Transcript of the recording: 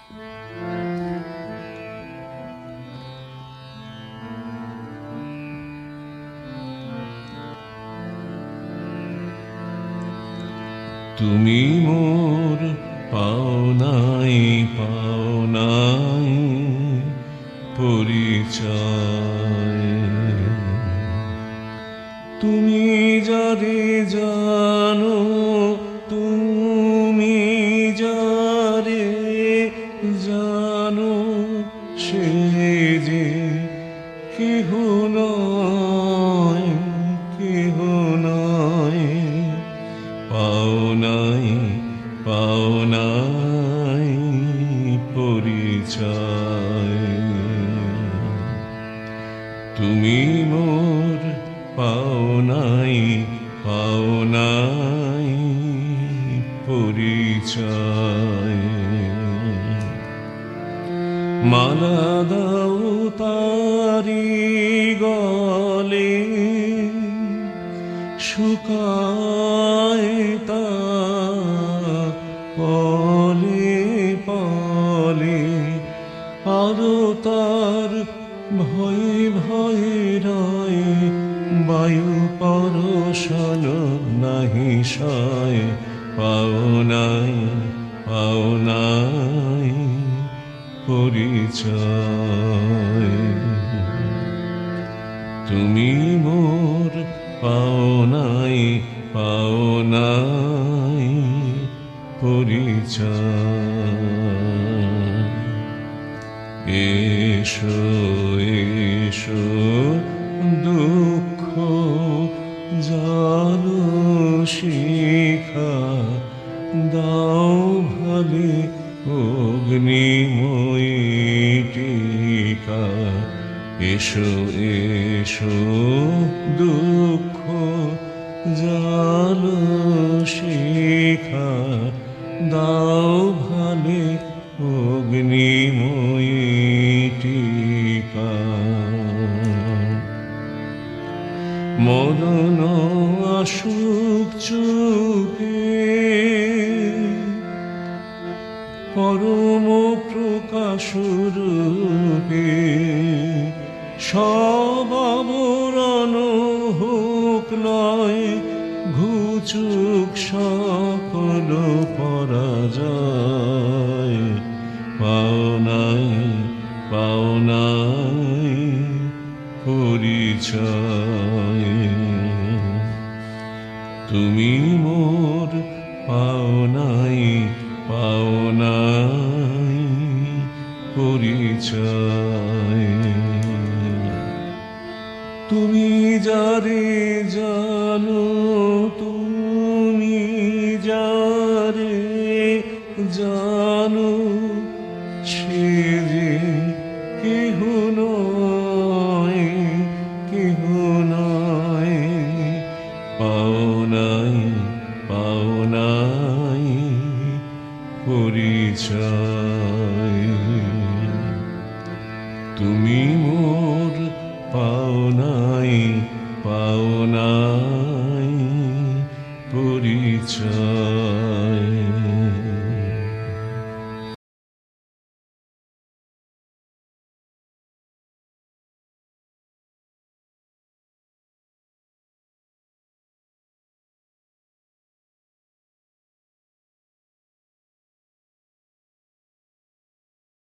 তুমি মোর পাওনাই পাওনাই পরিচয়, তুমি যারে জানো, তুমি যারে জানো, সে যে কেহ নয়, কেহ নয়। পাওনাই পাওনাই পরিচয়, তুমি মোর পাওনাই পাওনাই পরিচয়। মালা দাও তারি গলে, শুকায় তা পলে পলে, আরো তার ভয়ে ভয়ে রয়, বায়ু পরশন নাহি সয়। পাওনাই পাওনাই পরিচয়, তুমি মোর পাওনাই পাওনাই পরিচয়। এসো এসো দুঃখ জালো শিখা, দাও ভালে অগ্নিময়ী টিকা। এসো এসো দুঃখ জালো শিখা, দাও ভালে অগ্নিময়ী টিকা। মরণ আসুক চুকে, পরম প্রকাশ রূপে, সব আবরণ হোক নয়, ঘুচুক সকল পরাজয়। পাওনাই পাওনাই পরিচয়, তুমি মোর পাওনাই পাওনাই পরিচয়। তুমি যারে জানো, তুমি যারে জানো, সে যে কেহ নয়, কেহ নয়। পাওনাই পাওনাই পরিচয়।